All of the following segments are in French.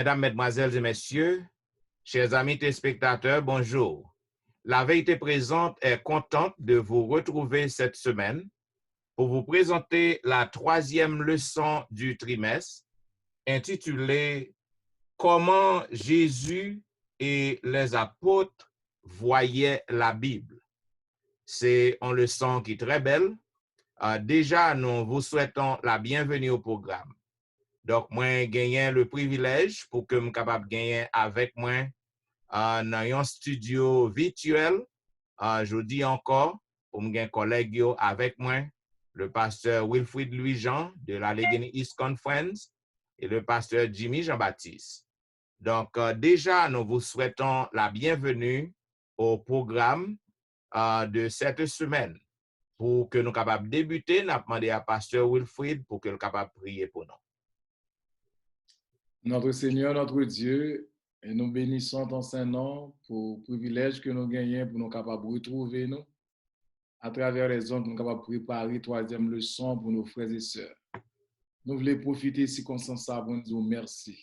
Mesdames, Mesdemoiselles et Messieurs, chers amis téléspectateurs, bonjour. La Vérité Présente est contente de vous retrouver cette semaine pour vous présenter la 3e leçon du trimestre intitulée « Comment Jésus et les apôtres voyaient la Bible ». C'est une leçon qui est très belle. Déjà, nous vous souhaitons la bienvenue au programme. Donc, moi, j'ai gagné le privilège pour que je sois capable de gagner avec moi dans un studio virtuel. Je dis encore, pour mes collègues avec moi, le pasteur Wilfrid Louis-Jean de la Allegheny East Conference et le pasteur Jimmy Jean-Baptiste. Donc, déjà, nous vous souhaitons la bienvenue au programme de cette semaine. Pour que nous soyons capables de débuter, nous avons demandé à pasteur Wilfrid pour qu'il soit capable de prier pour nous. Notre Seigneur, notre Dieu, et nous bénissons ton Saint-Nom pour le privilège que nous gagnons pour nous capables de retrouver nous à travers les ondes, nous capables de préparer 3e leçon pour nos frères et sœurs. Nous voulons profiter de ces circonstances pour nous dire merci.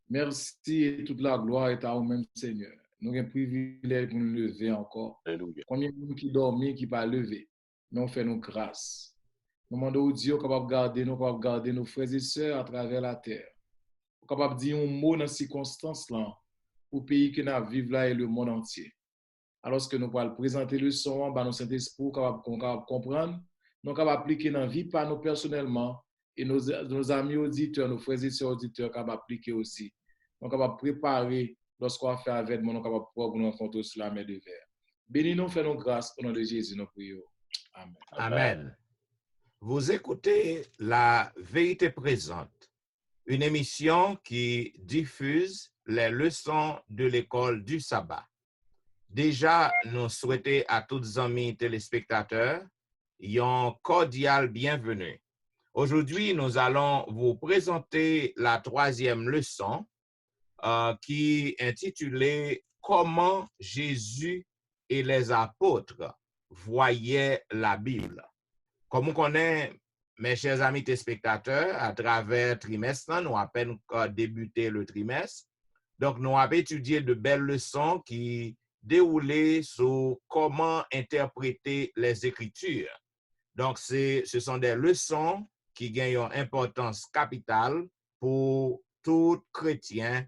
Merci et toute la gloire est à vous-même, Seigneur. Nous avons un privilège pour nous lever encore. Alléluia. Combien de monde qui dormit, qui pas levé, nous faisons nos grâces. Nous demandons au Dieu capable de garder nos frères et sœurs à travers la terre. Capable de dire un mot dans ces circonstances-là, pour le pays que nous vivons là et le monde entier. Alors que nous pouvons présenter le son, nous Saint-Esprit, capable de comprendre, nous capable d'appliquer dans la vie, pas nous personnellement, et nos amis auditeurs, nos frères et sœurs auditeurs, capables d'appliquer aussi. Nous capable de préparer lorsqu'on va faire avec nous, nous capable de pouvoir nous rencontrer sur la mer de verre. Bénis-nous, fais-nous grâce au nom de Jésus, nous prions. Amen. Amen. Vous écoutez La Vérité Présente, une émission qui diffuse les leçons de l'école du sabbat. Déjà, nous souhaitons à tous les amis téléspectateurs une cordiale bienvenue. Aujourd'hui, nous allons vous présenter la 3e leçon qui est intitulée « Comment Jésus et les apôtres voyaient la Bible ». Comme on connaît, mes chers amis téléspectateurs, à travers le trimestre, nous avons à peine débuté le trimestre. Donc, nous avons étudié de belles leçons qui déroulaient sur comment interpréter les Écritures. Donc, ce sont des leçons qui gagnent une importance capitale pour tout chrétien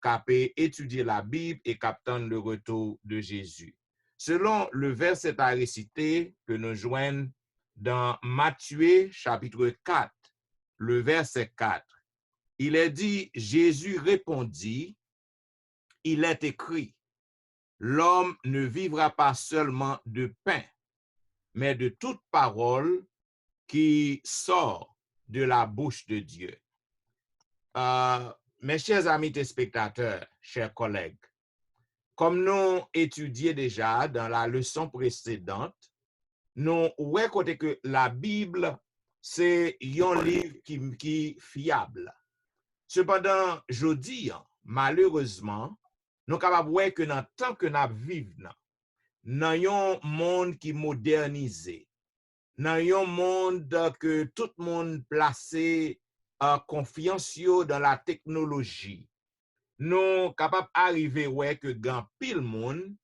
qui peut étudier la Bible et qui attend le retour de Jésus. Selon le verset à réciter que nous joignons dans Matthieu chapitre 4, le verset 4, il est dit, Jésus répondit, il est écrit, l'homme ne vivra pas seulement de pain, mais de toute parole qui sort de la bouche de Dieu. Mes chers amis téléspectateurs, chers collègues, comme nous étudions déjà dans la leçon précédente, nous voyons que la Bible, c'est un livre qui est fiable. Cependant, je dis, malheureusement, nous sommes capables de voir que dans le temps que nous vivons, dans un monde qui est modernisé, dans un monde que tout le monde placé confiance dans la technologie, nous sommes capables d'arriver à que grand pile monde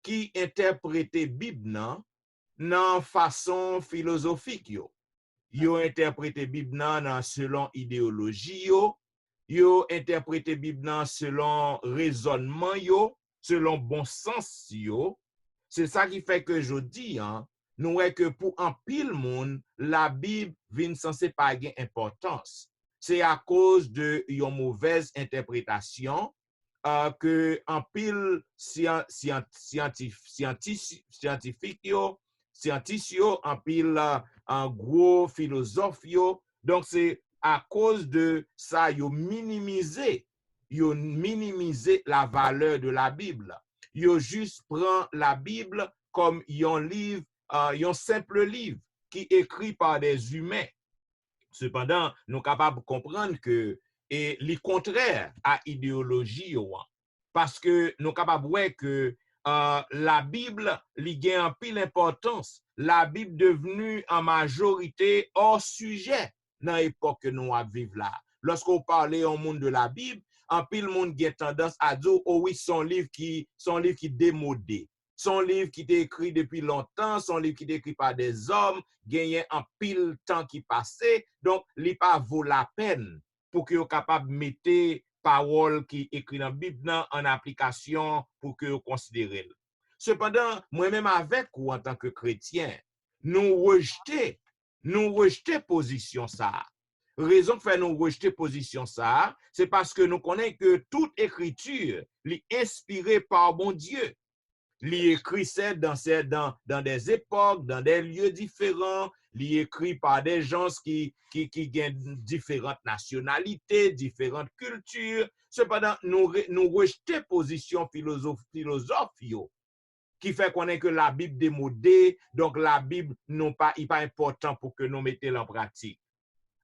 qui interprète la Bible dans façon philosophique. Yo interprète la Bible selon idéologie, yo interprète la Bible selon raisonnement, selon bon sens. C'est ça qui fait que je dis, nous voyons que pour un pile monde, la Bible vient censé pas avoir importance. C'est à cause de une mauvaise interprétation que un pile scientifique, en pile un gros philosophe. Donc c'est à cause de ça, ils minimiser la valeur de la Bible. Ils juste prend la Bible comme un livre, un simple livre qui est écrit par des humains. Cependant, nous sommes capables de comprendre que c'est le contraire à l'idéologie. Parce que nous sommes capables de voir que la Bible a un pile d'importance. La Bible est devenue en majorité hors sujet dans l'époque que nous vivons là. Lorsqu'on parlait au monde de la Bible, en pile monde qui a tendance à dire, oh oui, son livre qui démodé. Son livre qui est écrit depuis longtemps, son livre qui est écrit par des hommes, gagné en pile temps qui passait, donc il pas vaut la peine pour que vous capable de mettre parole qui écrit dans la Bible en application pour que vous considérez. Cependant, moi-même avec vous en tant que chrétien, nous rejeter position ça. Raison que fait nous rejeter position ça, c'est parce que nous connaissons que toute écriture est inspirée par bon Dieu. Il écrit ça dans des époques, dans des lieux différents, il écrit par des gens qui ont différentes nationalités, différentes cultures. Cependant, nous rejetons position philosophe qui fait qu'on est que la Bible démodée, donc la Bible n'est pas important pour que nous mettions en pratique.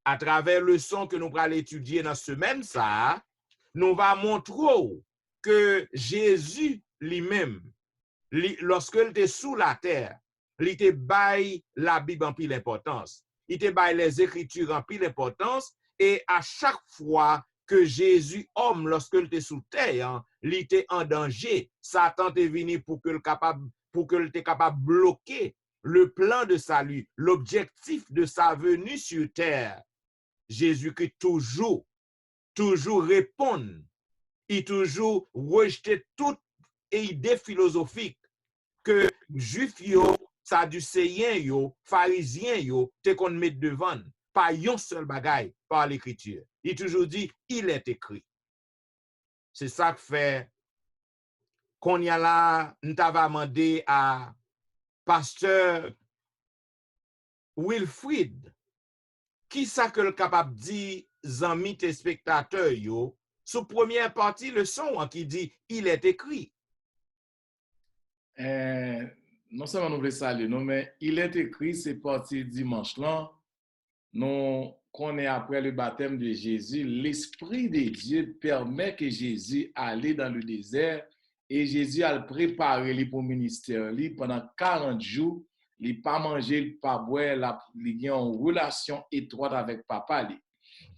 À travers le son que nous allons étudier dans la semaine, ça, nous va montrer que Jésus lui-même, lorsque il était sous la terre, il était bail la Bible en pile importance. Il était bail les Écritures en pile importance. Et à chaque fois que Jésus, homme, lorsqu'il était sous terre, il était en danger, Satan est venu pour qu'il était capable de bloquer le plan de salut, l'objectif de sa venue sur terre. Jésus-Christ toujours répond, il toujours rejeté toute idée philosophique que juif yo, sadducéen yo, pharisien yo, te kon met devant, pas yon seul bagay par l'écriture. Il toujours dit, il est écrit. C'est ça que fait qu'on y a là, nous t'avons demandé à pasteur Wilfrid, qui ça que le capable dit, zami tes spectateurs yo, sous première partie le son qui dit, il est écrit. Non seulement nous voulons saluer, non, mais il est écrit, c'est parti dimanche là, nous connaissons après le baptême de Jésus, l'Esprit de Dieu permet que Jésus aille dans le désert et Jésus a préparé pour le ministère pendant 40 jours. Il n'a pas mangé, il n'a pas boire, il a une relation étroite avec papa.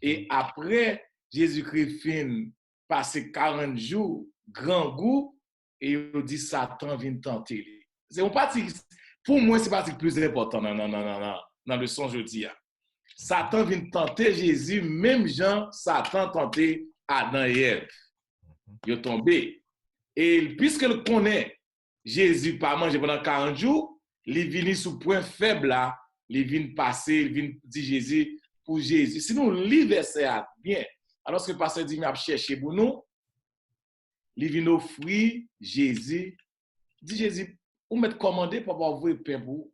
Et après, Jésus-Christ fin passer 40 jours, grand goût, et il dit Satan vient tenter. C'est une partie, pour moi, c'est la partie plus importante dans le son jeudi. Satan vient tenter Jésus, même Jean, Satan tenté Adam et Ève. Il est tombé. Et puisqu'il connaît Jésus pas manger pendant 40 jours, il vient sous point faible là, il vient passer, il vient dire Jésus pour Jésus. Si nous lisons verset bien, alors que le pasteur dit, m'a cherché pour nous, il vient offrir Jésus. Dit Jésus, vous m'êtes commandé pour avoir voué pain pour vous.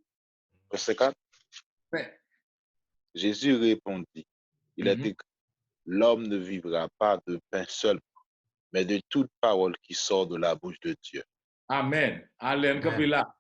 Verset 4. Ouais. Jésus répondit, il est écrit, l'homme ne vivra pas de pain seul, mais de toute parole qui sort de la bouche de Dieu. Amen. Amen. Comme là.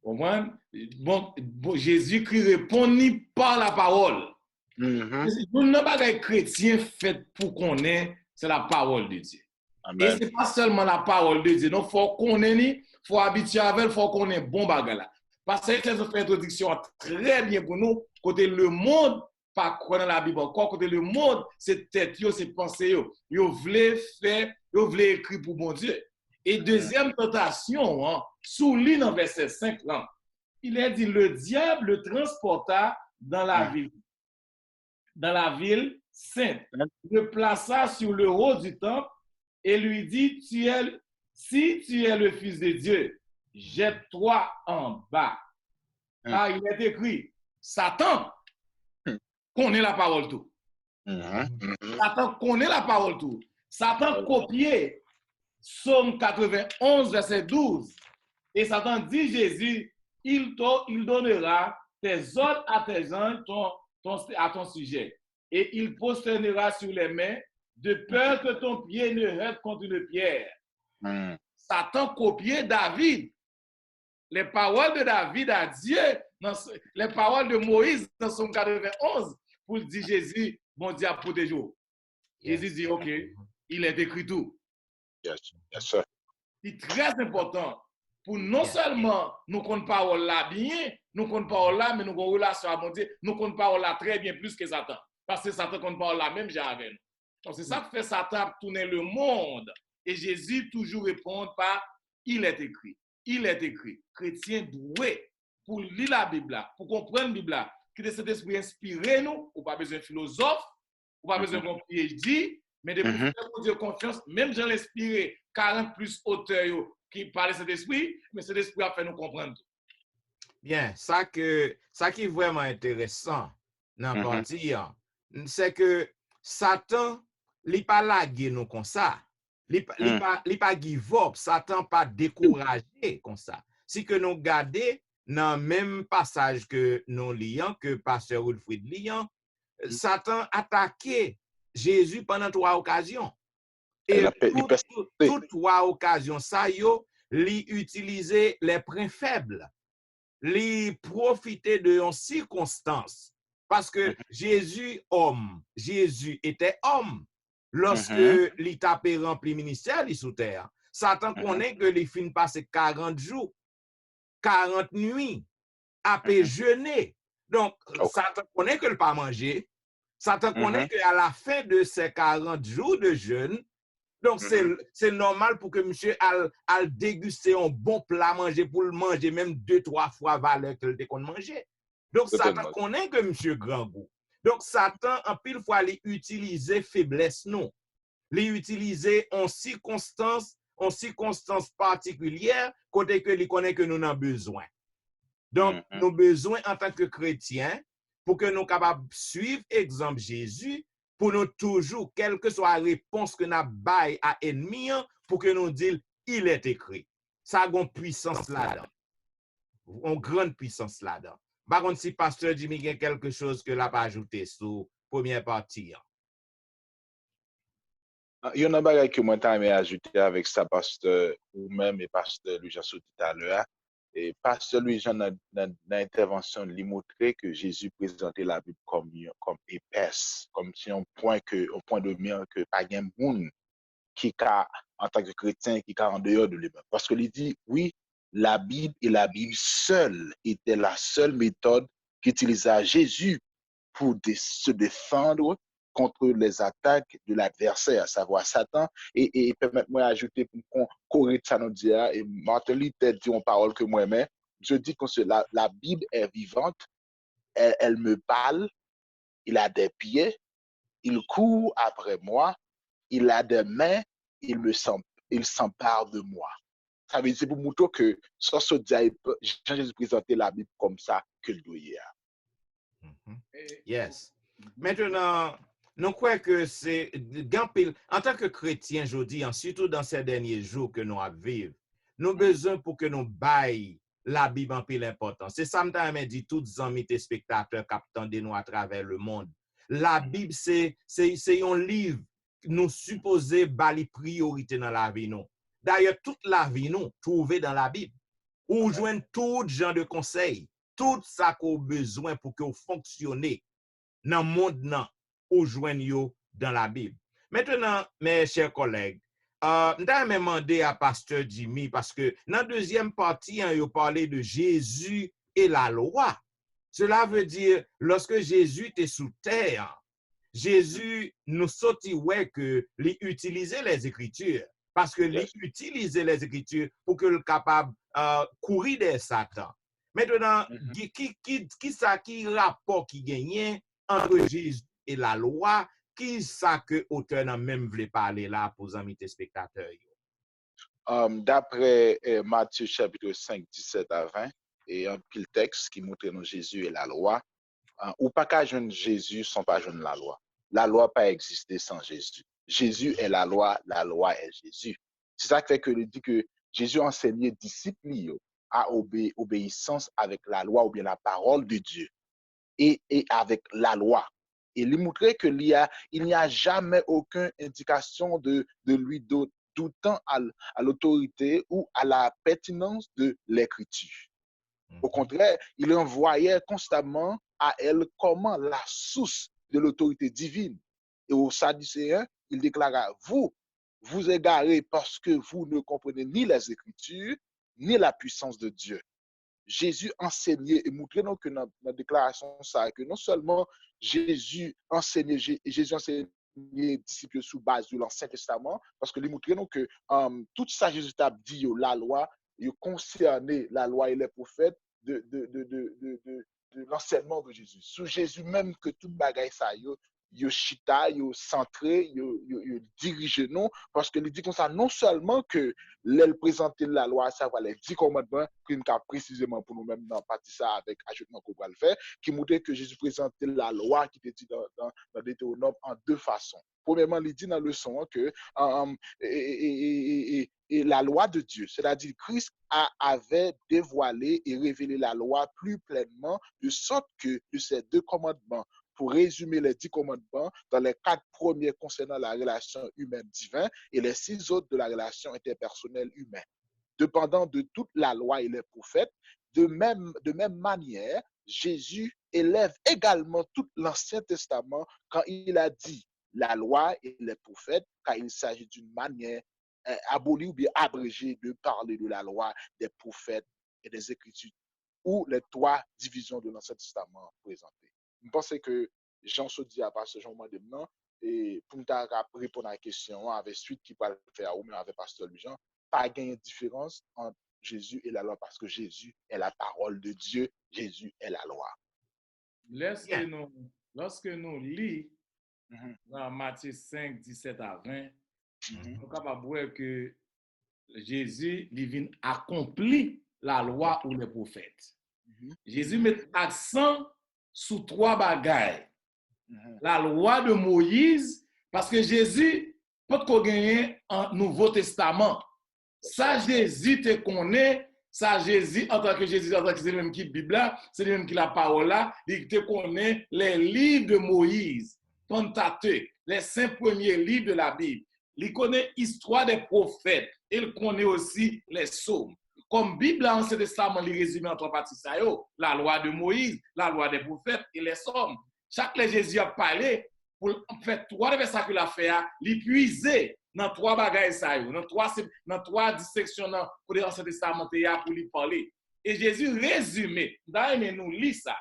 Bon, Jésus qui répond ni par la parole. Nous n'avons pas des chrétiens faits pour connaître, c'est la parole de Dieu. Amen. Et ce n'est pas seulement la parole de Dieu. Il faut connaître, il faut habituer avec, il faut connaître bon bagage. Parce que c'est une introduction très bien pour nous. Côté le monde, pas connaître la Bible encore. Côté le monde, c'est tête, c'est pensée. Ils voulaient faire, ils voulaient écrire pour bon Dieu. Et deuxième tentation, souligne dans verset 5, là, il est dit, le diable le transporta dans la ville sainte, le plaça sur le haut du temple et lui dit, si tu es le Fils de Dieu, jette-toi en bas. Là, il est écrit, Satan connaît la parole tout. Satan connaît la parole tout. Satan copiait Psaume 91, verset 12. Et Satan dit, Jésus, il donnera tes ordres à tes anges à ton sujet. Et il prosternera sur les mains de peur que ton pied ne heurte contre une pierre. Satan copiait David. Les paroles de David à Dieu, les paroles de Moïse dans Psaume 91, pour dire Jésus, mon Dieu, pour tes jours. Jésus dit, OK, il est écrit tout. Yes, sir. C'est très important pour non seulement nous connaître parole là bien, nous connaître parole là, mais nous avons une relation à mon Dieu, nous connaître parole là très bien plus que Satan. Parce que Satan connaît parole là même j'ai avec nous. Donc, c'est ça que fait Satan tourner le monde. Et Jésus toujours répond par il est écrit. Il est écrit. Chrétien doué pour lire la Bible, pour comprendre la Bible, que cet esprit inspiré nous, ou pas besoin de philosophe, ou pas besoin d'un PhD, mais de faire Dieu confiance, même Jean l'inspiré, 40 plus auteurs qui parlent de cet esprit, mais cet esprit a fait nous comprendre tout. Bien, ça qui est vraiment intéressant dans la partie, c'est que Satan, il n'est pas lagué nous comme ça. Il n'est pas give up. Satan pas découragé comme ça. Si que nous regardons dans le même passage que nous lisons, que Pasteur Wilfrid liant, Satan attaquait Jésus pendant 3 occasions. Et toutes 3 occasions, ça il utilisait les points faibles. Il profitait de une circonstance. Parce que Jésus était homme. Lorsque il tapait rempli ministère sous terre, Satan connaît que les fins passer 40 jours, 40 nuits, à jeûner. Donc, Satan connaît que le pas manger. Satan connaît qu'à la fin de ces 40 jours de jeûne, donc c'est normal pour que monsieur al déguster un bon plat manger pour le manger même 2-3 fois valeur que le qu'on manger. Donc Satan connaît que monsieur grand goût. Donc Satan en pile fois il utiliser faiblesse non. Il utiliser en circonstance particulière côté que il connaît que nous avons besoin. Donc nous besoin en tant que chrétiens pour que nous capables suivre exemple Jésus. Pour nous toujours, quelle que soit la réponse que nous baille à ennemi, pour que nous disions, il est écrit. Ça a une puissance là-dedans. Une grande puissance là-dedans. Par contre, si Pasteur Jimmy a quelque chose que l'a pas ajouté sur la première partie. Il y a un bagage que moi j'ai ajouté avec ça, Pasteur, ou même et Pasteur Louis-Jean tout à l'heure. Et Pasteur Louis-Jean, dans l'intervention, il montrait que Jésus présentait la Bible comme épaisse, comme si un point de mire que pas de monde qui a, en tant que chrétien, qui a en dehors de lui-même. Parce que il dit, oui, la Bible et la Bible seule était la seule méthode qu'utilisa Jésus pour se défendre contre les attaques de l'adversaire, à savoir Satan. Et permettez-moi d'ajouter pour corriger ça nous dire, et Martin Luther dit une parole que moi-même, je dis que la Bible est vivante, elle me parle, il a des pieds, il court après moi, il a des mains, il s'empare de moi. Ça veut dire pour montrer que ça se dit, Jean-Jésus présentait la Bible comme ça que le doyer. Yes. Maintenant, nous croyons que c'est en tant que chrétien, je dis, surtout dans ces derniers jours que nous vivons, nous avons besoin pour que nous baillons la Bible en pile important. C'est ça que je dit tous les amis et spectateurs captant de nous à travers le monde. La Bible, c'est un livre nous supposé bali priorité dans la vie nous. D'ailleurs, toute la vie nous trouvée dans la Bible. Ou joindre tout genre de conseils, tout ça qu'on a besoin pour que vous fonctionnez dans le monde nan, ou joignez dans la Bible. Maintenant, mes chers collègues, je vais demander à Pasteur Jimmy parce que dans la deuxième partie, il parlait de Jésus et la loi. Cela veut dire, lorsque Jésus était sous terre, Jésus nous sortit que lui utilisait les Écritures parce que lui utilisait les Écritures pour que le capable courir des Satan. Maintenant, qui rapport qui gagnait entre Jésus et la loi, qui ça que auteur n'a même voulu parler là pour les amis spectateurs? D'après Matthieu chapitre 5, 17 à 20, et un pile texte qui montre nous Jésus et la loi, ou pas qu'à jeune Jésus sans pas jeune la loi. La loi pas existé sans Jésus. Jésus est la loi est Jésus. C'est ça qui fait que il dit que Jésus enseignait disciples à obéissance avec la loi ou bien la parole de Dieu et avec la loi. Et il montrait qu'il n'y a jamais aucune indication de lui doutant à l'autorité ou à la pertinence de l'écriture. Au contraire, il envoyait constamment à elle comment la source de l'autorité divine. Et aux Sadducéens, il déclara, vous égarez parce que vous ne comprenez ni les Écritures, ni la puissance de Dieu. Jésus enseignait et montrait que dans la déclaration ça, que non seulement Jésus enseignait les disciples sous base de l'Ancien Testament, parce que les montrent nous que tout ça Jésus t'a dit, la loi, il concernait la loi et les prophètes de l'enseignement de Jésus. Sous Jésus même que tout bagaille ça, yo chita, yo centré, yo dirige nous, parce que il dit comme ça, non seulement que l'elle présenter la loi, à savoir les 10 commandements, qui nous a précisément pour nous-mêmes dans partie ça avec ajoutement qu'on va le faire, qui montrait que Jésus présentait la loi qui était dit dans Deutéronome en deux façons. Premièrement, il dit dans le leçon que et la loi de Dieu, c'est-à-dire Christ avait dévoilé et révélé la loi plus pleinement, de sorte que de ces deux commandements, pour résumer les 10 commandements, dans les 4 premiers concernant la relation humaine-divine et les 6 autres de la relation interpersonnelle humaine. Dépendant de toute la loi et les prophètes, de même manière, Jésus élève également tout l'Ancien Testament quand il a dit la loi et les prophètes, car il s'agit d'une manière abolie ou bien abrégée de parler de la loi, des prophètes et des Écritures, ou les 3 divisions de l'Ancien Testament présentées. Je pense que Jean se dit à pasteur Jean maintenant, et pour me répondre à la question, avec suite qui va le faire, ou même avec pasteur Jean, pas gagner de différence entre Jésus et la loi, parce que Jésus est la parole de Dieu, Jésus est la loi. Lorsque nous lisons dans Matthieu 5, 17 à 20, nous sommes capables de voir que Jésus vient accomplir la loi ou les prophètes. Jésus met l'accent sur 3 bagailles. La loi de Moïse, parce que Jésus peut gagner un Nouveau Testament. Ça, Jésus te connaît, ça, Jésus, en tant que Jésus, en tant que c'est le même qui Bible là, c'est le même qui la parole là, il te connaît les livres de Moïse, Pentateuque, les 5 premiers livres de la Bible. Il connaît l'histoire des prophètes, il connaît aussi les psaumes. Comme Bible, l'Ancien Testament, il résume en 3 parties, la loi de Moïse, la loi des prophètes et les psaumes. Chaque fois Jésus a parlé, pour faire 3 versets qu'il a fait, il puiser dans 3 bagages, dans 3 dissections pour l'Ancien Testament, pour lui parler. Et Jésus résumé, nous lit ça.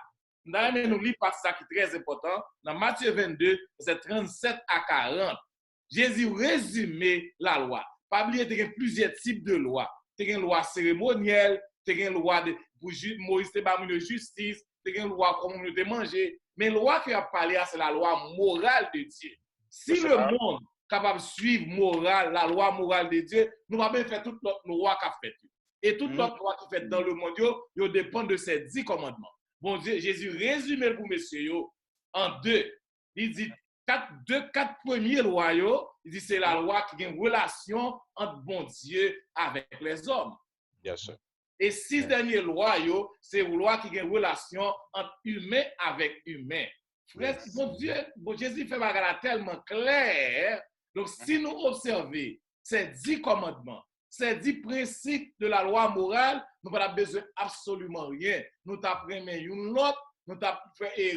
Nous lit parce que c'est très important, dans Matthieu 22, c'est 37 à 40. Jésus résumé la loi. Pas oublier qu'il y a plusieurs types de lois. Il y a une loi cérémonielle, il y a une loi pour Moïse, de justice, il y a une loi pour communauté manger. Mais la loi qui a parlé, c'est la loi morale de Dieu. Si le monde est capable de suivre la loi morale de Dieu, nous allons faire toute notre loi qu'a fait. Et toute notre loi qui fait dans le monde, il dépend de ces 10 commandements. Bon Dieu, Jésus résume pour messieurs en 2. Il dit 4 premiers lois, il dit c'est la loi qui a une relation entre bon Dieu avec les hommes. Yes, sir. Et 6 dernières lois, c'est une loi qui a une relation entre humain avec humain. Frère, bon Dieu, Jésus fait bagarre tellement clair. Donc, si nous observons ces 10 commandements, ces 10 principes de la loi morale, nous n'avons pas besoin absolument rien. Nous apprenons une autre, nous avons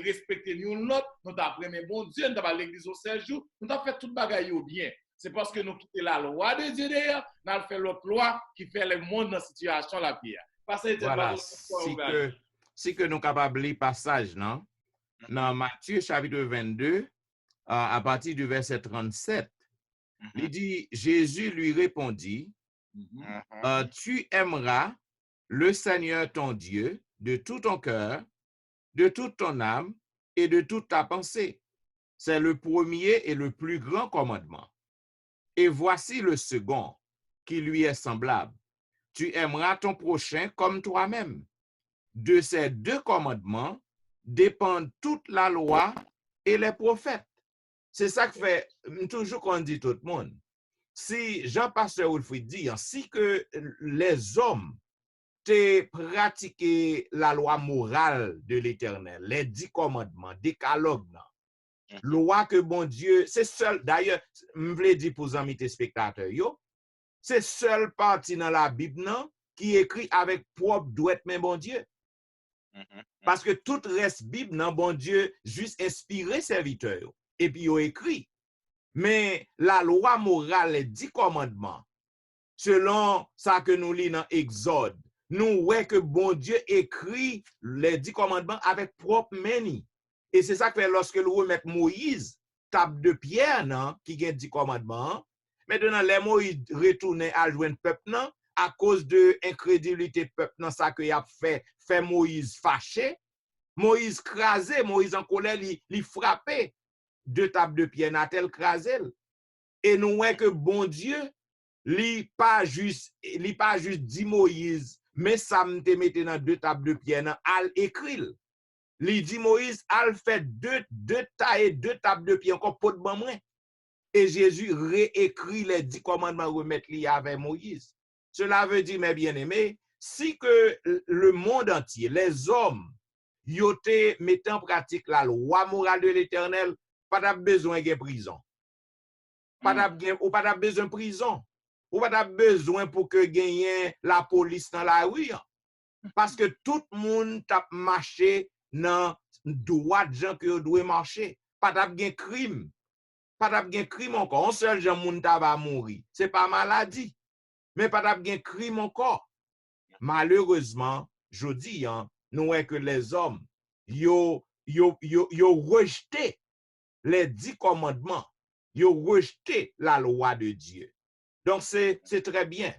respecté une autre, nous apprenons bon Dieu, nous avons l'église au 16 jours, nous avons fait tout bagaille bien. C'est parce que nous quittons la loi de Dieu d'ailleurs, nous avons fait l'autre loi qui fait le monde dans la situation la pire. Voilà, si que nous sommes capables de lire passage, non? Dans Matthieu chapitre 22, à partir du verset 37, il dit, Jésus lui répondit, tu aimeras le Seigneur ton Dieu de tout ton cœur, de toute ton âme et de toute ta pensée. C'est le premier et le plus grand commandement. Et voici le second, qui lui est semblable. Tu aimeras ton prochain comme toi-même. De ces 2 commandements dépendent toute la loi et les prophètes. C'est ça que fait, toujours qu'on dit tout le monde. Si Jean-Pasteur Wilfrid dit, si que les hommes te pratiqué la loi morale de l'Éternel, les 10 commandements, décalogue, loi que bon Dieu, c'est seul, d'ailleurs, je voulais dire pour les amis spectateurs, c'est seule partie dans la Bible qui écrit avec propre douette mais bon Dieu. Parce que tout reste Bible, non, bon Dieu, juste inspiré serviteur. Et puis, il écrit. Mais la loi morale, les 10 commandements, selon ça que nous lisons dans Exode, nous voyons que bon Dieu écrit les 10 commandements avec propre manie. Et c'est ça que lorsque nous remettons Moïse table de pierre nan, qui gen 10 commandements. Maintenant, les Moïse retourne à joindre peuple nan, à cause de incrédulité peuple nan, ça que y a fait Moïse fâché. Moïse crasé, Moïse en colère, il frappé 2 tables de pierre nan tel crasé. Et nous voyons que bon Dieu, li pas juste dit Moïse, mais ça me te mette dans 2 tables de pierre nan al écrit. Li dit Moïse, al fait 2 tables de pierre encore pour de ban moins. Et Jésus réécrit les 10 commandements remettre li avec Moïse. Cela veut dire, mes bien-aimés, si que le monde entier, les hommes, yote mettent en pratique la loi morale de l'Éternel, pas besoin de prison. Ou pas besoin de prison. Ou pas besoin pour que gagne la police dans la rue. Parce que tout le monde t'a marché dans droit de gens que doit marcher. Pas de crime. Pas de crime encore. Un seul gens moun ta va mourir. C'est pas maladie. Mais pas de crime encore. Malheureusement, je dis, nous voyons que les hommes, yo rejeté les 10 commandements. Yo rejeté la loi de Dieu. Donc, c'est très bien.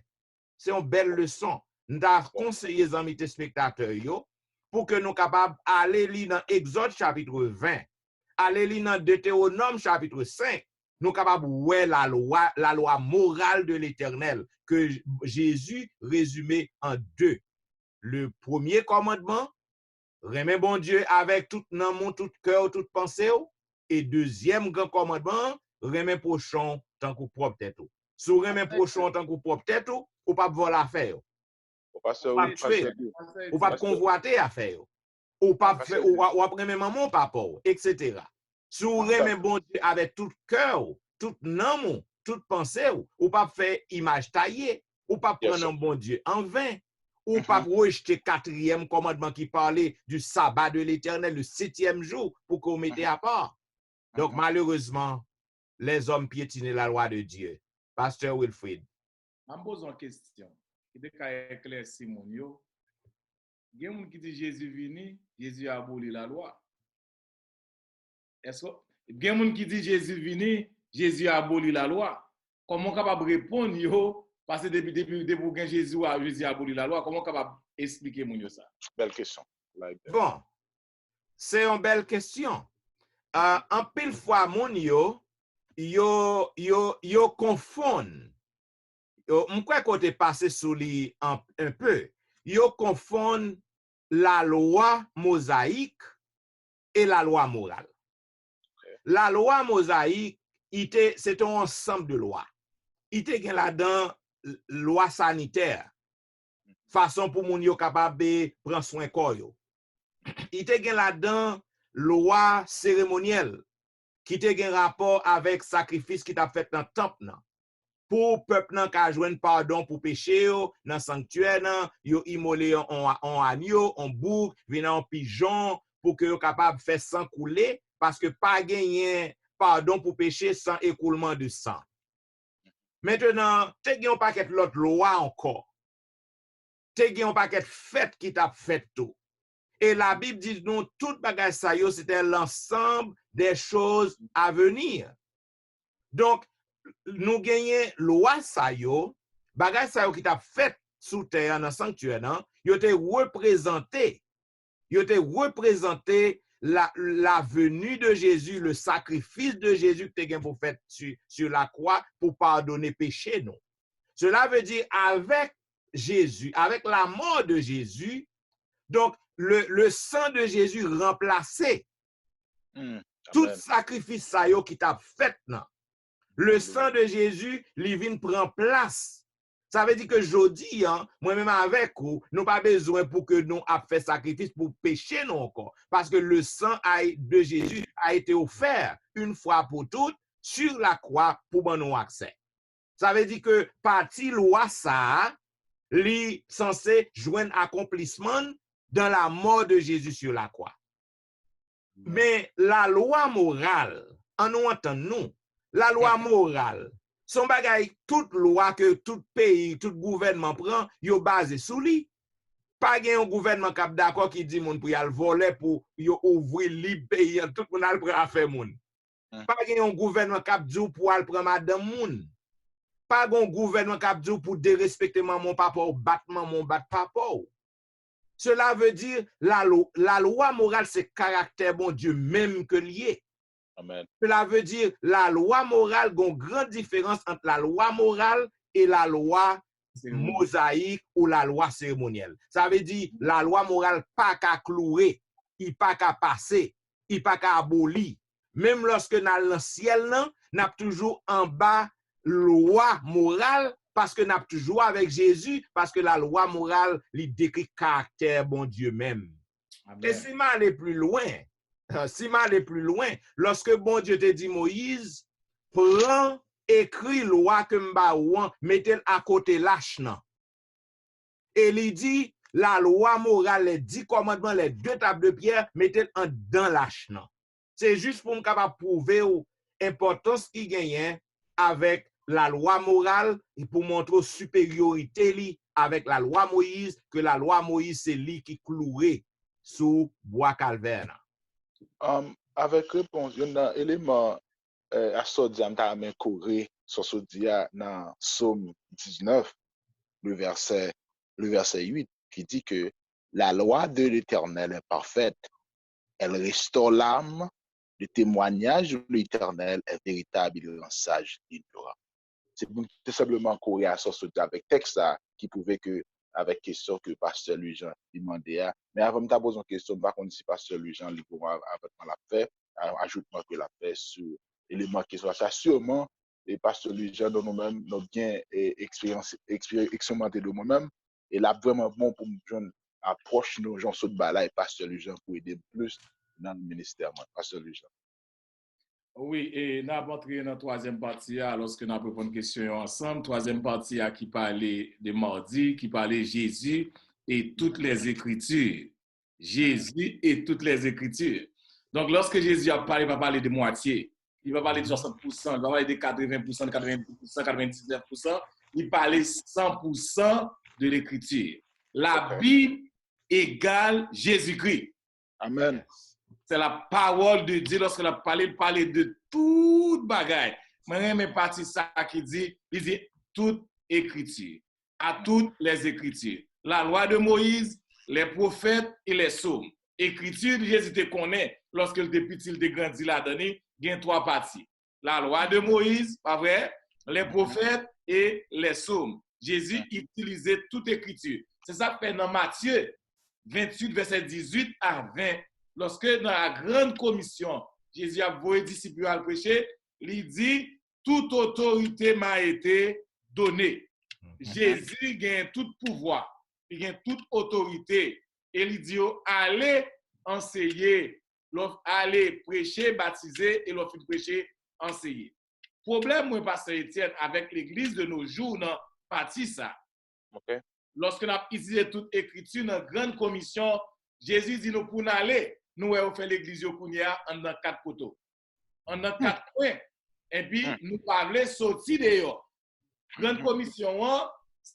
C'est une belle leçon. Nous avons conseillé les amis téléspectateurs pour que nous soyons capables d'aller lire dans Exode chapitre 20, aller lire dans Deutéronome chapitre 5, nous sommes capables de voir la loi morale de l'Éternel que Jésus résumait en 2. Le premier commandement, remet bon Dieu avec tout nom, tout cœur, toute pensée. Et deuxième grand commandement, remet prochain tant que propre tête. Si vous remet prochain tant que propre tête, ou pas voler affaire. Ou pas tuer, ou pas convoiter affaire. Ou pas faire, ou après maman, papa, etc. Si vous remet bon Dieu avec tout cœur, tout nom, toute pensée, ou pas faire image taillée, ou pas prendre un bon Dieu en vain. Ou pas rejeter 4e commandement qui parlait du sabbat de l'Éternel, le 7e jour, pour qu'on mette à part. Donc, malheureusement, les hommes piétinaient la loi de Dieu. Pasteur Wilfrid. Je me pose une question. Il y a éclairci mon yo. Il y a des gens qui disent Jésus venu, Jésus a aboli la loi. Est-ce que il y a des gens qui disent Jésus venu, Jésus a aboli la loi? Comment on est capable de répondre yo? Parce que depuis que Jésus a aboli la loi, comment on est capable d'expliquer mon yo ça? Belle question. Bon, c'est une belle question. En pile fois, mon yo confondent. M'kwe kote passe sous li un peu. Yo confondent la loi mosaïque et la loi morale. Okay. La loi mosaïque, c'est un ensemble de lois. Il était là-dedans loi sanitaire. Façon pour moun yo capable de prendre soin corps yo. Il était là-dedans loi cérémonielle qui était un rapport avec sacrifice qui t'a fait dans le temple. Pour peuple nan ka joindre pardon pour péché dans sanctuaire nan, yo immolé en agneau, en bouc, vina en pigeon pour que yo capable faire sang couler parce que pas gagner pardon pour péché sans écoulement de sang. Maintenant, te gen un paquet l'autre loi encore. Te gen un paquet fête qui t'a fait tout. Et la Bible dit nous tout bagage ça yo c'était l'ensemble des choses à venir. Donc nous gagnons loi sa yo, bagay sa yo qui t'a fait sous terre dans sanctuaire nan, yo te représenté la venue de Jésus, le sacrifice de Jésus que te pour faire sur la croix pour pardonner péché non. Cela veut dire avec Jésus, avec la mort de Jésus, donc le sang de Jésus remplacé tout sacrifice sa yo qui t'a fait nan. Le sang de Jésus, il vient prendre place. Ça veut dire que jodi, moi-même avec vous, nous pas besoin pour que nous a fait sacrifice pour pécher non encore. Parce que le sang de Jésus a été offert une fois pour toutes sur la croix pour nous accès. Ça veut dire que partie loi ça, li censé joindre accomplissement dans la mort de Jésus sur la croix. Mais la loi morale, en nous entendons, la loi morale, son bagay, toute loi que tout pays, tout gouvernement prend, yo basé sous lui. Pas un gouvernement qui d'accord qui dit moun pour y aller voler pour yo ouvrir libre pays, tout moun al prend affaire moun. Pas un gouvernement qui a dit pour aller prendre madame moun. Pas un gouvernement qui a dit pour dérespecter mon papa ou battre mon bat papa. Cela veut dire la loi morale, c'est caractère bon Dieu même que lié. Amen. Cela veut dire la loi morale, il y a une grande différence entre la loi morale et la loi mosaïque ou la loi cérémonielle. Ça veut dire la loi morale pas qu'à clouer, il pas qu'à passer, il pas qu'à abolir. Même lorsque dans le ciel, n'a toujours en bas loi morale parce que n'a toujours avec Jésus, parce que la loi morale lui décrit caractère bon Dieu même. Amen. Et si mal aller plus loin, lorsque bon Dieu te dit Moïse, prends, écris loi que m'ba ouan, mettez à côté lâche nan. Et il dit, la loi morale, les 10 commandements, les 2 tables de pierre, mettez en dans lâche nan. C'est juste pour me capable prouver l'importance qu'il gagne avec la loi morale et pour montrer supériorité li avec la loi Moïse, que la loi Moïse c'est lui qui cloué sous bois calvaire. Avec réponse, il y a un élément à ce diamant coré sur ce dia dans Psaume 19, le verset 8, qui dit que la loi de l'Éternel est parfaite. Elle restaure l'âme. Le témoignage de l'Éternel est véritable, il rend sage l'ignorant. C'est tout simplement coré à ce dia avec texte qui prouvait que avec question que pasteur Louis-Jean demandait. Mais avant de poser une question, par contre, si pasteur Louis-Jean avec la fait, ajoute-moi que la fait sur l'élément qui soit ça. Sûrement, et pasteur Louis-Jean, nous-mêmes, nous bien expérimenté de moi-même. Et là, vraiment bon pour nous approche nos gens sur le bas et pasteur Louis-Jean pour aider plus dans le ministère. Pasteur Louis-Jean. Oui, et nous avons entré dans la troisième partie, lorsque nous avons répondu une question ensemble. Troisième partie qui parlait de mardi, qui parlait Jésus et toutes les Écritures. Jésus et toutes les Écritures. Donc, lorsque Jésus a parlé, il va parler de moitié. Il va parler de 60%, il va parler de 80%, 90%, 99%. Il parlait 100% de l'Écriture. La Bible égale Jésus-Christ. Amen. C'est la parole de Dieu lorsqu'il a parlé, il parlait de toute bagaille. Moi, mes parties ça qui dit, il dit toute écriture, à toutes les écritures. La loi de Moïse, les prophètes et les psaumes. Écriture, Jésus te connaît, lorsqu'il était petit, il était grandi là-dedans, il y a 3 parties. La loi de Moïse, pas vrai, les prophètes et les psaumes. Jésus utilisait toute écriture. C'est ça que fait dans Matthieu 28, verset 18 à 20. Lorsque dans la grande commission, Jésus a voué disciples à prêcher, il dit, toute autorité m'a été donnée. Jésus gagne tout pouvoir, il gagne toute autorité. Et il dit, allez enseigner, allez prêcher, baptiser, et l'offre prêcher, enseigner. Problème, moi, pasteur Étienne, avec l'église de nos jours, non, parti ça. Okay. Lorsque nous avons utilisé toute écriture dans la grande commission, Jésus dit, nous pour aller. Nous avons fait l'église en dans 4 poteaux. En 4 coins. Et puis, nous parlons sortir dehors. Grande commission,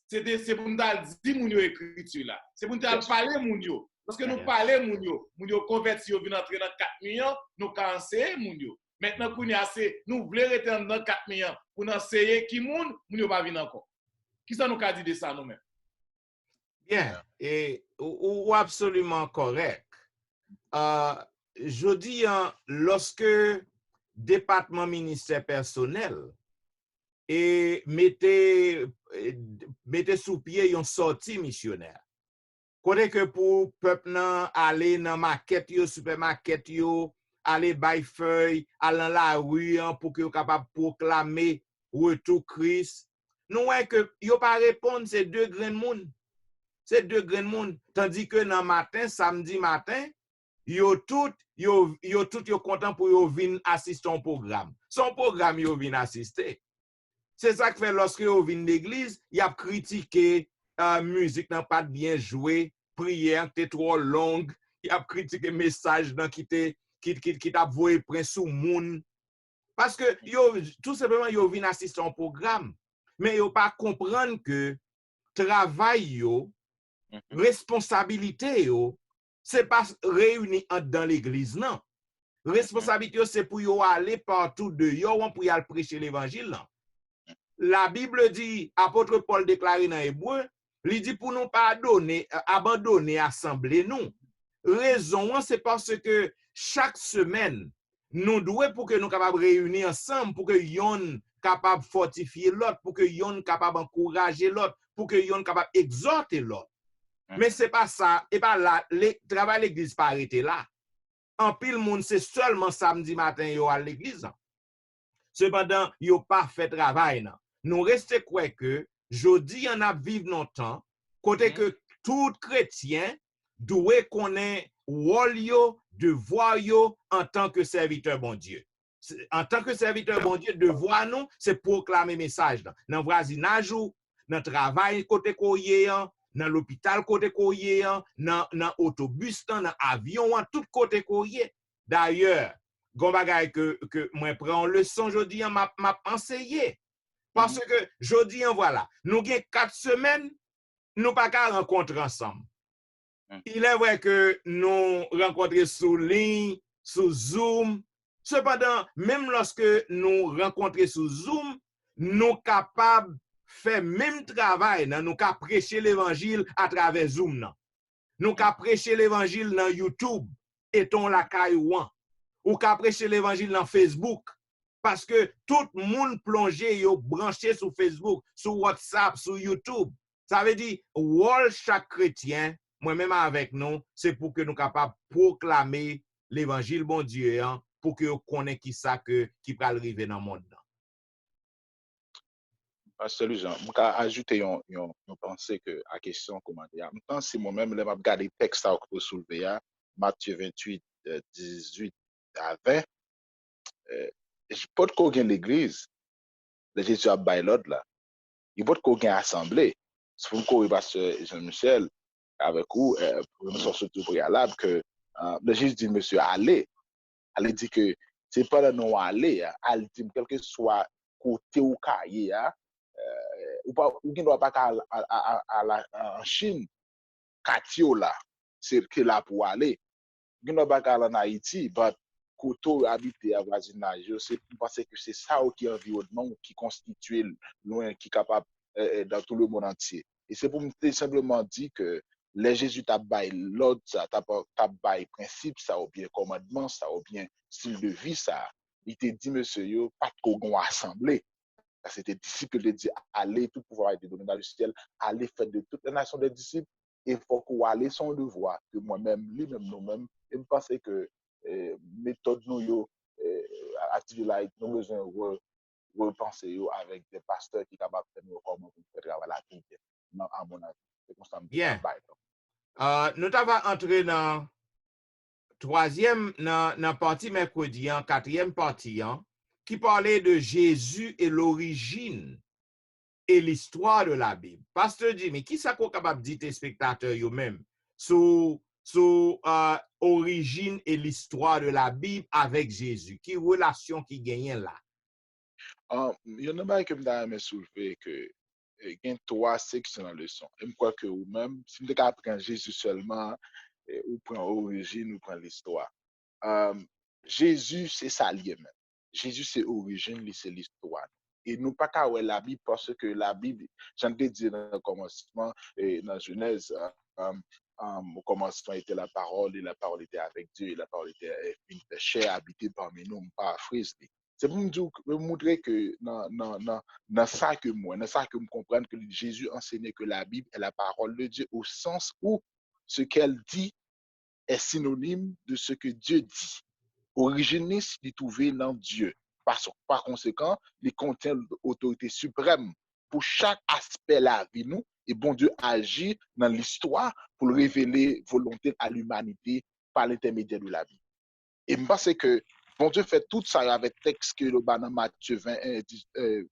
c'est pour nous dire mon écriture là. C'est pour nous parler mon yo. Parce que nous parlons mon yo converti, nous venons entrer dans 4 millions, nous cancer mon yo. Maintenant, nous voulons rester dans 4 millions pour nous enseigner qui moun yo pas venir encore. Qui ça nous a dit de ça nous-mêmes? Bien, et ou absolument correct. Je dis, lorsque département ministère personnel et mettez sous pied une sortie missionnaire. Côté que pour peuple aller dans market yo, supermarket yo, aller bay feuille, aller dans la rue pour que yo capable proclamer retour Christ. Nous voyons que yo pas répondre c'est 2 grains de monde. C'est 2 grains de monde tandis que dans matin, samedi matin, yo tout content pour yo vinn assister au programme. Son programme yo vinn assister. C'est ça que fait lorsque yo vinn l'église, y a critiqué musique n'a pas bien joué, prière était trop longue, y a critiqué message dans qui t'a voué prince sous moun. Parce que yo tout simplement yo vinn assister au programme, mais yo pas comprendre que travail yo, responsabilité yo, c'est pas réuni dans l'église, non. Responsabilité, c'est pour yo aller partout de yo pour y aller prêcher l'évangile. La Bible dit, apôtre Paul déclaré dans Hébreu, il dit pour nous pardonner, abandonner, assembler nous. Raison, c'est parce que chaque semaine, nous devons pour que nous capables réunir ensemble, pour que yon capable fortifier l'autre, pour que yon capable encourager l'autre, pour que yon capable exhorter l'autre. Mais c'est pas ça, et pas là, le travail l'église pas arrêté là. En pile monde, c'est seulement samedi matin yo à l'église. Cependant, yo pas fait travail nan. Nous restons quoi que jodi en a vivre longtemps côté que tout chrétien doit connaître rôle yo, devoir yo en tant que serviteur bon Dieu. En tant que serviteur bon Dieu, devoir nous c'est proclamer message dans voisinage ou dans travail côté koye dans l'hôpital côté koye dans autobus dans avion tout côté koye. D'ailleurs, gon bagay que moi prends leçon aujourd'hui m'a enseigné parce que jodi voilà, nous gain 4 semaines nous pas qu'à rencontrer ensemble. Il est vrai que nous rencontrer sous ligne, sous Zoom. Cependant, même lorsque nous rencontrer sous Zoom, nous capables faire même travail, nous capables prêcher l'évangile à travers Zoom. Nous capables prêcher l'évangile dans YouTube et ton la caillouan. Ou qu'à prêcher l'évangile dans Facebook. Parce que tout le monde plongé, yo branché sur Facebook, sur WhatsApp, sur YouTube. Ça veut dire, chaque chrétien, moi-même avec nous, c'est pour que nous capables proclamer l'évangile bon Dieu, hein, pour que nous connaissions qui ça qui va arriver dans le monde. Pasteur Jean, je vais ajouter une pensée que la question comment dire. Maintenant, c'est moi-même, je vais regarder le texte que vous soulevez, Matthieu 28, 18 à 20. Je peux pas gagner l'église, le Jésus a baillé l'ordre là. Il peut pas gagner assemblée. C'est pour courir pasteur Jean-Michel avec vous, pour nous sortir préalable que le Jésus dit monsieur allez dit que c'est pas le nom aller, elle dit quel que soit côté ou cahier, ou pas ou qui doit pas en Chine, Katio là, c'est que là pour aller. Qui doit pas en Haïti, but côté habité à voisinage, c'est parce que c'est ça qui est environnement qui constitue loin qui capable dans tout le monde entier. Et c'est pour me simplement dire que les Jésus t'a bail l'ordre ça t'a bail principe ça ou bien commandement ça ou bien style de vie ça. Il te dit monsieur yo pas qu'on assemblée. C'était disciples de dire allez tout pouvoir a été donné dans le ciel, allez faire de toutes les nations des disciples et faut qu'on allait son devoir que moi-même lui-même nous-mêmes et me penser que méthode nous yo active là nous besoin repenser avec des pasteurs qui sont capables de faire comment on fait travailler la vie à mon avis c'est comme ça bien nous t'avons entré dans troisième dans partie mercredi en quatrième partie qui parlait de Jésus et l'origine et l'histoire de la Bible. Pasteur Jimmy, qui ça qu'on capable de dire tes spectateurs eux-mêmes sur origine et l'histoire de la Bible avec Jésus? Qui relation qui gagne là? Il y en a pas que me soulever que il y a 3 sections dans la leçon. Et je crois que vous-même, si vous apprenez Jésus seulement, ou prend origine, ou prend l'histoire. Jésus, c'est ça lui-même. Jésus, c'est origine, c'est l'histoire. Et nous pas qu'à la Bible parce que la Bible, j'en ai dit dans le commencement, et dans Genèse, au commencement était la parole, et la parole était avec Dieu, et la parole était une chair habitée parmi nous, pas frise. C'est pour me montrer que dans ça que moi, dans ça que me comprendre que Jésus enseignait que la Bible est la parole de Dieu au sens où ce qu'elle dit est synonyme de ce que Dieu dit. Originiste, il trouvé dans Dieu. Par conséquent, il contient l'autorité suprême pour chaque aspect de la vie nous et bon Dieu agit dans l'histoire pour révéler volonté à l'humanité par l'intermédiaire de la Bible. Et je pense que bon Dieu fait tout ça avec texte que le dans Matthieu 21,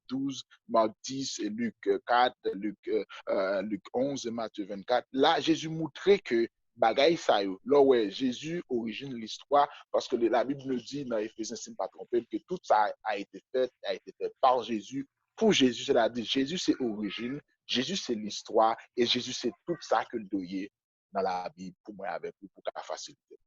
12, Marc 10, et Luc 4, Luc 11 et Matthieu 24. Là, Jésus montrait que bagaille ça yo. Là ouais, Jésus origine l'histoire parce que la Bible nous dit dans Éphésiens si pas trompé que tout ça a été fait par Jésus pour Jésus, c'est-à-dire Jésus c'est origine, Jésus c'est l'histoire et Jésus c'est tout ça que le doyer dans la Bible pour moi avec vous pour la facilité.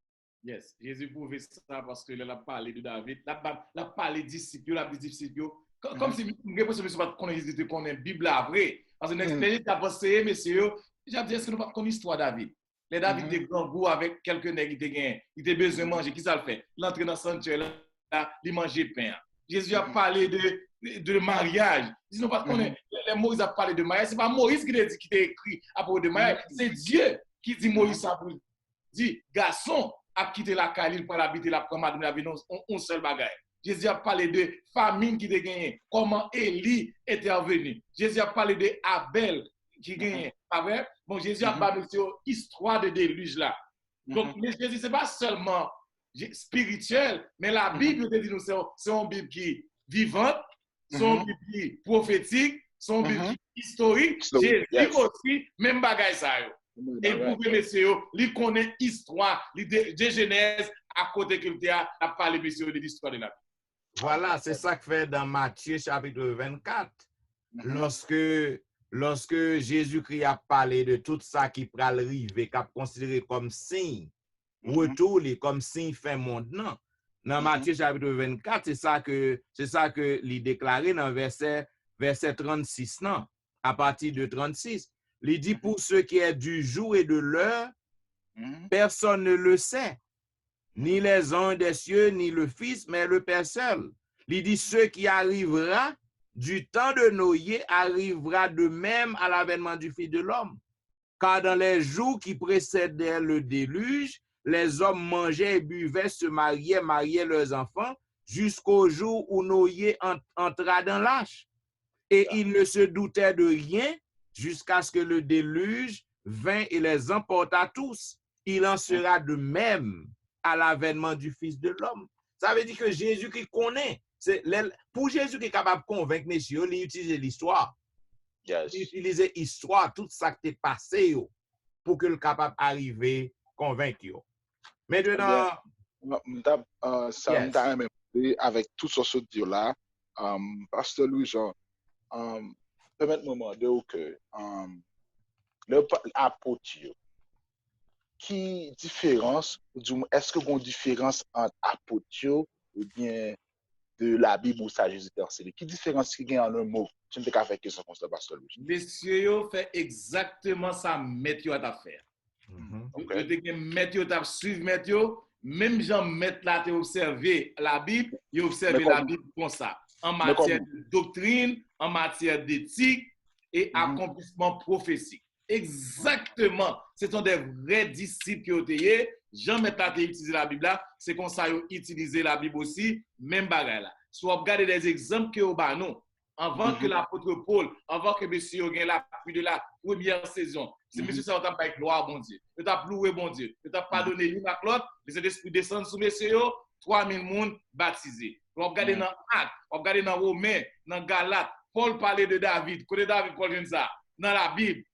Yes, Jésus pouvait ça parce que il a parlé de David, il a parlé de disciples, il a dit disciples. Comme si je pense que monsieur pas connaît Jésus connaît Bible vrai. Parce que l'expérience a pensé monsieur, j'ai dit est-ce que nous pas connaît l'histoire de David. Les David de grand goût avec quelques nègres qui étaient il était besoin de manger, qui ça le fait? L'entrée dans le sanctuaire là, il mangeait pain. Jésus a parlé de mariage. Si nous pas connaît Moïse a parlé de mariage, c'est pas Moïse qui a écrit à propos de mariage, c'est Dieu qui dit Moïse ça pour dit garçon a quitté la Cali pour habiter la prendre madame la vie un seul bagage. Jésus a parlé de famine qui était gagné, comment Élie était revenu. Jésus a parlé de Abel qui gagnait. Bon, Jésus a parlé de l'histoire de déluge là. Donc, Jésus, ce n'est pas seulement spirituel, mais la Bible dit nous, c'est une Bible qui est vivante, c'est une Bible qui est prophétique, c'est une Bible qui est historique. Jésus aussi, même bagage ça. Et pour que messieurs, il connaît l'histoire de Genèse à côté que tu as parlé, messieurs, de l'histoire de la vie. Voilà, c'est ça que fait dans Matthieu chapitre 24. Lorsque Jésus-Christ a parlé de tout ça qui peut arriver, qui a considéré comme signe, retour comme signe fin monde, non. Dans Matthieu chapitre 24, c'est ça que il déclaré dans verset 36, non, à partir de 36. Il dit pour ce qui est du jour et de l'heure, personne ne le sait, ni les anges des cieux, ni le Fils, mais le Père seul. Il dit ce qui arrivera du temps de Noé arrivera de même à l'avènement du Fils de l'homme. Car dans les jours qui précédaient le déluge, les hommes mangeaient et buvaient, se mariaient leurs enfants, jusqu'au jour où Noé entra dans l'arche. Et ils ne se doutaient de rien jusqu'à ce que le déluge vint et les emporta tous. Il en sera de même à l'avènement du Fils de l'homme. Ça veut dire que Jésus qui connaît. Pour Jésus qui est capable de convaincre, messieurs, il utilise l'histoire. Yes. Il utilise l'histoire, tout ça qui est passé, pour que le capable d'arriver convaincre. Maintenant, ça m'a même avec tout ce là, Pasteur Louis-Jean, permettez-moi de dire que l'apôtre, qui différence, est-ce que vous avez une différence entre apôtre ou bien de la Bible ou ça Jésus enseigné? Qui différence qui gagne en un mot? Tu ne peux pas faire question comme ça, Pasteur Louis. Messieurs, fait exactement ça, Mathieu à faire. Vous Mathieu, suivre Mathieu, même Jean Maître là, tu observé la Bible, il observé la Bible comme ça, en matière de doctrine, en matière d'éthique et accomplissement prophétique. Exactement. Ce sont des vrais disciples qui ont été. Jean Maître a utilisé la Bible là, c'est comme ça qu'ils ont utilisé la Bible aussi, même bagaille là. Soit regarder des exemples que au nous. Avant que l'apôtre Paul, avant que monsieur ait l'appui de la première saison, c'est monsieur ça t'a pas gloire bon Dieu. Il t'a loué bon Dieu. Il t'a pardonné l'une à l'autre, mais c'est l'esprit descend sous monsieur 3000 personnes baptisées. On regarde dans Actes, on regarde dans Romains, dans Galates, Paul parlait de David, côté David Paul vient ça dans la Bible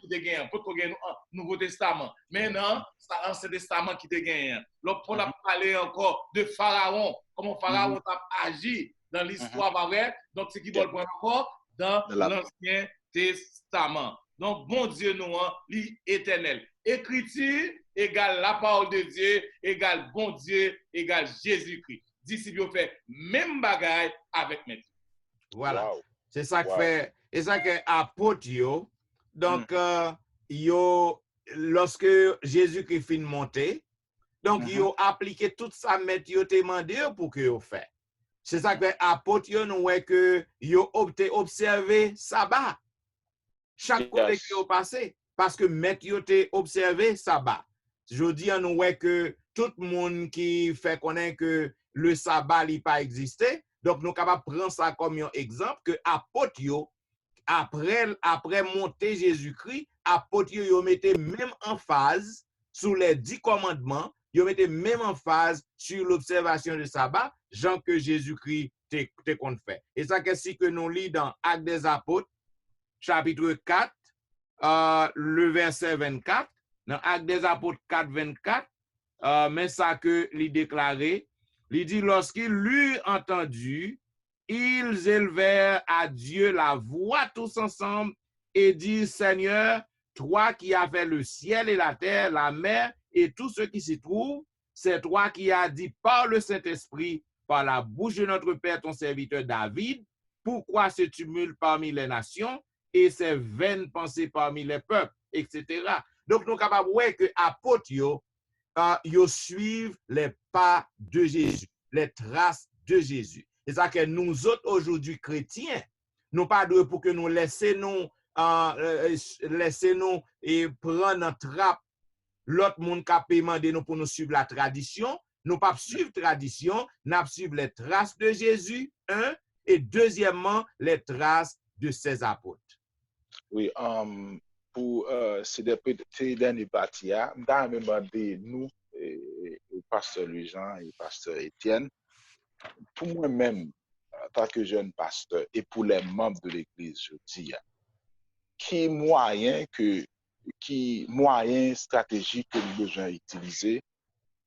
qui te gagne, pour que Nouveau Testament. Maintenant, c'est l'Ancien Testament qui te gagne. L'autre Paul a parlé encore de Pharaon, comment Pharaon a agi dans l'histoire vraie, donc c'est qui doit le prendre encore dans l'Ancien Testament. Donc, bon Dieu, nous, l'éternel. Écriture égale la parole de Dieu, égale bon Dieu, égale Jésus-Christ. Disciples fait même bagaille avec Maître. Voilà. Wow. C'est ça que fait, et ça que apôtre. Donc, lorsque Jésus-Christ finit de monter, donc, il a appliqué tout ça, Maître, il a demandé pour que vous fait. C'est ça que apôtre, nous voyons que vous avez observé sabbat. Chaque côté qui est passé. Parce que maître, vous avez observé sabbat. Je dis, nous voyons que tout le monde qui fait connaître que le sabbat n'a pas existé. Donc, nous sommes capables de prendre ça comme un exemple que apôtre, après monter Jésus-Christ, apôtre, vous mettez même en phase sous les 10 commandements. Vous mettez même en phase sur l'observation du sabbat, Jean que Jésus-Christ te compte fait. Et ça, qu'est-ce que nous lisons dans Actes des Apôtres, chapitre 4, le verset 24. Dans Actes des Apôtres 4, 24, mais ça que lui déclaré, il dit, lorsqu'ils l'eurent entendu, ils élevèrent à Dieu la voix tous ensemble et disent, Seigneur, toi qui as fait le ciel et la terre, la mer, et tout ce qui s'y trouve, c'est toi qui as dit par le Saint-Esprit, par la bouche de notre Père, ton serviteur David, pourquoi ce tumulte parmi les nations et ces vaines pensées parmi les peuples, etc. Donc, nous sommes capables de voir que apôtres, ils suivent les pas de Jésus, les traces de Jésus. C'est ça que nous autres, aujourd'hui, chrétiens, nous pas de pour que nous laissons et prendre notre trappe l'autre monde qui a demandé nous pour nous suivre la tradition. Nous pas suivre tradition, nous suivre les traces de Jésus, un, et deuxièmement, les traces de ses apôtres. Oui, pour ces derniers parties, je vais demander nous, le pasteur Louis-Jean et le pasteur Étienne, pour moi-même, en tant que jeune pasteur, et pour les membres de l'Église, je dis, qui moyen stratégique que nous devons utiliser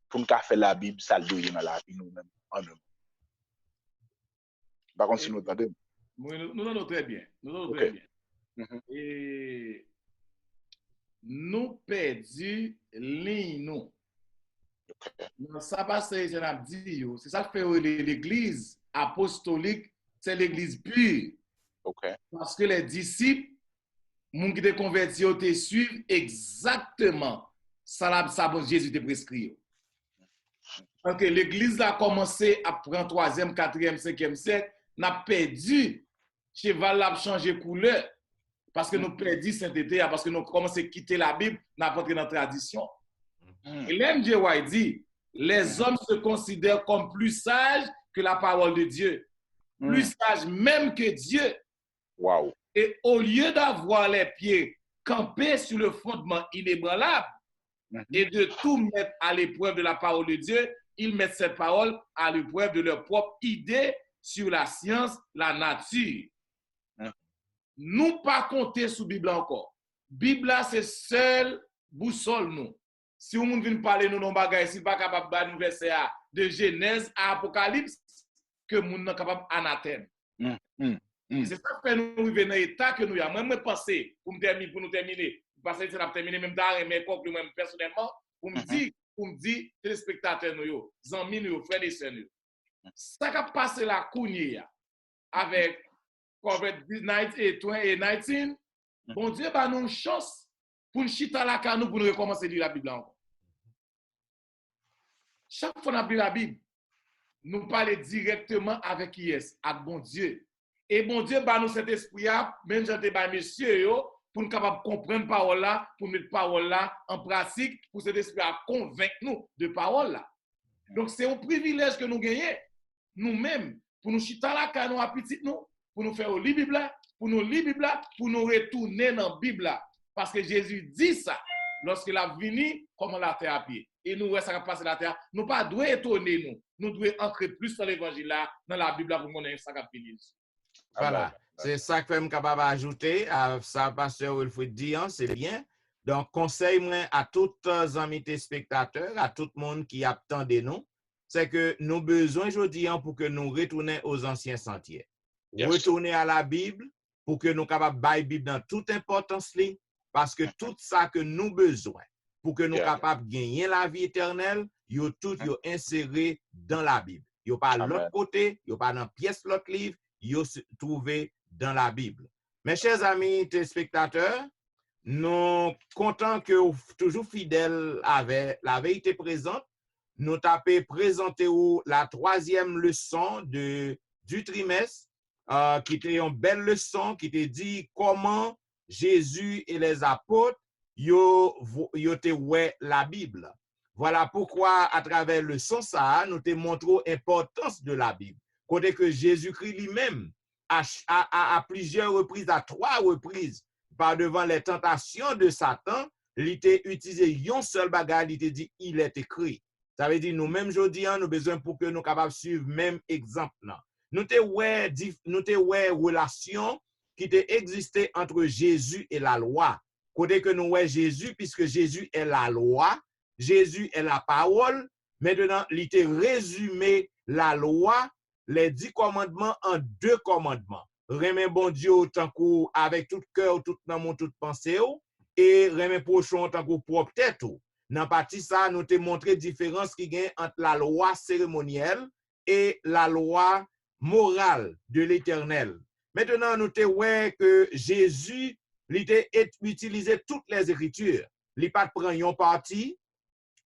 pour nous faire la Bible, ça le doit dans la vie nous-mêmes en nous. Par contre, si nous entendons. Nous entendons très bien. Nous entendons Okay. très bien. Et nous perdons ligne nous. Ça passe, c'est ça que fait l'Église apostolique, c'est l'Église pure. Okay. Parce que les disciples, moun qui te converti, te suivent exactement ça Jésus te prescrit. Donc l'Église a commencé à prendre 3e, 4e, 5e siècle, n'a perdu, cheval a changé couleur, parce que nous perdu sainteté, parce que nous commencé à quitter la Bible, n'a pas entré dans la tradition. Et l'M.J. White dit, les hommes se considèrent comme plus sages que la parole de Dieu, plus sages même que Dieu. Wow. Et au lieu d'avoir les pieds campés sur le fondement inébranlable et de tout mettre à l'épreuve de la parole de Dieu, ils mettent cette parole à l'épreuve de leur propre idée sur la science, la nature. Nous pas compter sur Bible encore. Bible c'est seul boussole nous. Si on vient parler nous non bagay, si pas capable de nous verser de Genèse à Apocalypse que nous n'est capable anathème. C'est ça que nous arriver dans l'état que nous y a. Moi, je pense, pour nous terminer, parce que c'est terminé même tard, mais conclure même personnellement, pour me dire, téléspectateurs, nous, amis, nous, frères et sœurs, ça qui a passé la cournée avec COVID-19 et 2019, bon Dieu, bah, nous une chance pour nous chita la canou pour nous recommencer à lire la Bible encore. Chaque fois qu'on a lu la Bible, nous parlons directement avec Yes, avec bon Dieu. Et bon Dieu, bah nous cet esprit, même j'en ai messieurs, pour nous capables comprendre parole là, pour mettre parole là en pratique, pour cet esprit à convaincre nous de parole là. Donc c'est un privilège que nous gagnons, nous-mêmes, pour nous chita la canou à petit nous, pour nous faire lire Bible là, pour nous lire Bible là, pour nous retourner dans la Bible là. Parce que Jésus dit ça, lorsqu'il a venu, comment la terre à pied. Et nous, ça va passer la terre. Nous pas devons étonner nous. Nous devons entrer plus dans l'évangile là, dans la Bible là, pour qu'on ait ça qui finit. Voilà, c'est ça que je suis capable d'ajouter à ça, pasteur Wilfrid Dian, c'est bien. Donc, conseil moi à tous les amis téléspectateurs, à tout le monde qui attend de nous, c'est que nous avons besoin aujourd'hui pour que nous retournions aux anciens sentiers. Yes. Retourner à la Bible pour que nous soyons capables de la Bible dans toute importance, parce que tout ça que nous avons besoin pour que nous soyons capables de gagner la vie éternelle, tout inséré dans la Bible. Il n'y a pas de l'autre côté, il n'y a pas dans pièce l'autre livre, il y a trouvé dans la Bible. Mes chers amis téléspectateurs, nous sommes contents que vous toujours fidèles avec la vérité présente. Nous avons présenté la 3e leçon du trimestre, qui était une belle leçon, qui te dit comment Jésus et les apôtres yo la Bible. Voilà pourquoi, à travers le leçon ça, nous te montrons l'importance de la Bible. Côté que Jésus-Christ lui-même, à plusieurs reprises, à 3 reprises, par devant les tentations de Satan, il t'a utilisé un seul bagage, il t'a dit, il est écrit. Ça veut dire, nous-mêmes, aujourd'hui, nous avons besoin pour que nous soyons capables de suivre le même exemple. Nous avons relation qui existait entre Jésus et la loi. Côté que nous voyons Jésus, puisque Jésus est la loi, Jésus est la parole. Maintenant, il a résumé la loi, les 10 commandements en 2 commandements. Remet bon Dieu autant avec tout cœur, tout amour, toute pensée, et remet prochain autant que propre tête. Dans partie ça, nous te montré différence qui gagne entre la loi cérémonielle et la loi morale de l'Éternel. Maintenant, nous te ouais que Jésus il utilisé toutes les Écritures. Il n'a pas pris un parti.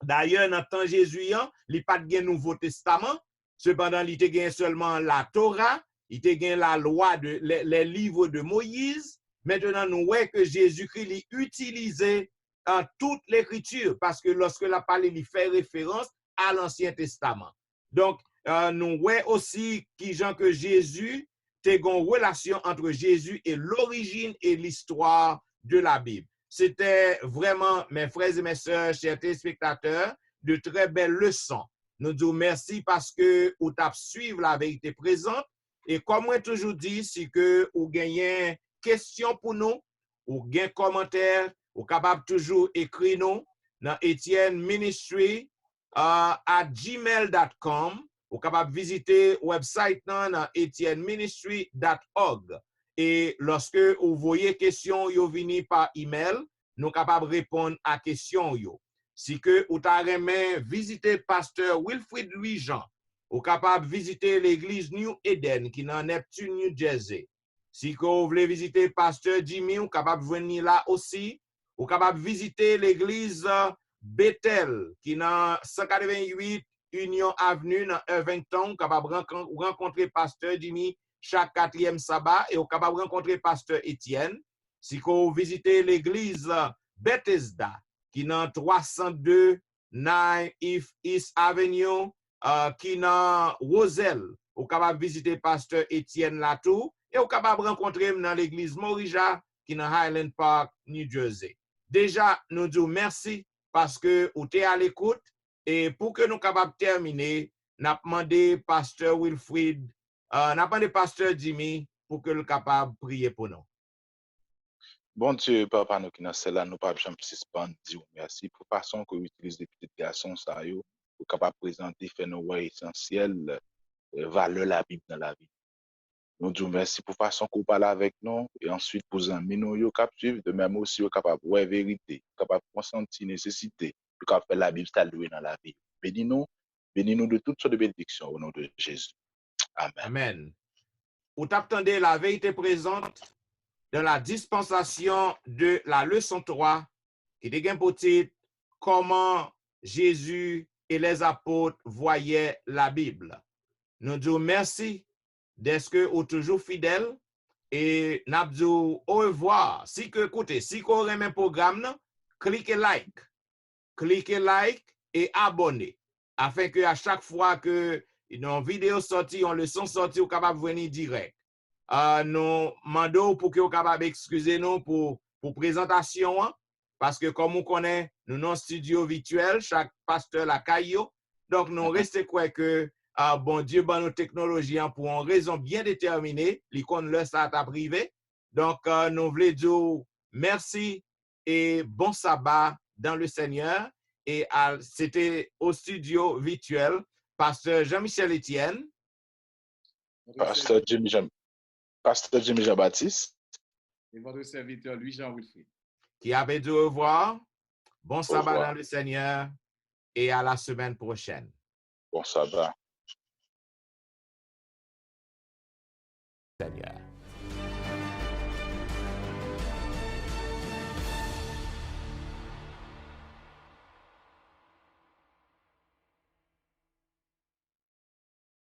D'ailleurs, dans le temps Jésus, il n'a pas de Nouveau Testament. Cependant, il te gagne seulement la Torah, il te gagne la loi, les livres de Moïse. Maintenant, nous voyons que Jésus-Christ utilisait toute l'écriture parce que lorsque la parole il fait référence à l'Ancien Testament. Donc, nous voyons aussi que Jésus a une relation entre Jésus et l'origine et l'histoire de la Bible. C'était vraiment, mes frères et mes sœurs, chers téléspectateurs, de très belles leçons. Nous disons merci parce que vous avez suivi la vérité présente. Et comme moi toujours dit, si que vous gagnez question pour nous, ou gain commentaire, ou capable toujours écrire nous dans Etienne Ministry à gmail.com, ou capable visiter website dans etienneministry.org. Et lorsque vous voyez question yo vini par email, nous capable répondre à question yo. Si que vous avez visiter pasteur Wilfrid Louis-Jean, vous capable visiter l'église New Eden qui est dans Neptune, New Jersey. Si vous voulez visiter pasteur Jimmy, vous capable venir là aussi. Vous capable visiter l'église Bethel qui est dans 188 Union Avenue dans Irvington. Vous capable rencontrer pasteur Jimmy chaque 4e sabbat et vous capable rencontrer pasteur Étienne. Si vous visitez l'église Bethesda qui est dans 302 9 East Avenue qui est dans Roselle, vous capable visiter pasteur Étienne Latour et vous capable rencontrer dans l'église Morija qui est dans Highland Park, New Jersey. Déjà, nous disons merci parce que vous êtes à l'écoute et pour que nous capables terminer, nous avons demandé pasteur Wilfrid, nous avons demandé pasteur Jimmy pour que nous capable de prier pour nous. Bon Dieu, papa, nous qui dans celle-là, nous pas jamais suspendre, dire merci pour la façon que vous utilisez les petits garçons, ça, pour capable présenter, faire nos voies essentielles, valeur la Bible dans la vie. Nous disons merci pour la façon que vous parlez avec nous et ensuite pour les amis, nous capable de même aussi capable de voir vérité, capable de consentir nécessité, capable faire la Bible s'allouer dans la vie. Bénis-nous de toutes sortes de bénédictions au nom de Jésus. Amen. Amen. Vous attendez la vérité présente dans la dispensation de la leçon 3 qui est pour titre comment Jésus et les apôtres voyaient la Bible. Nous disons merci d'être que vous toujours fidèles et nous disons au revoir. Si que écoutez, si vous aimez un programme, cliquez like et abonnez afin que à chaque fois que une vidéo sortie, une leçon sortie, vous capable de venir direct. Nous demandons pour que vous capable excuser nous pour présentation parce que comme on connaît nous non studio virtuel chaque pasteur la caillou donc nous restons quoi que bon Dieu ban nos technologies pour une raison bien déterminée l'icône le ça t'a privé donc nous voulons dire merci et bon sabbat dans le Seigneur et c'était au studio virtuel pasteur Jean-Michel Etienne, pasteur Jimmy Jean-Baptiste et votre serviteur Louis-Jean Wilfrid qui avait dit au revoir. Bon sabbat revoir. dans le Seigneur et à la semaine prochaine. Bon sabbat. Seigneur.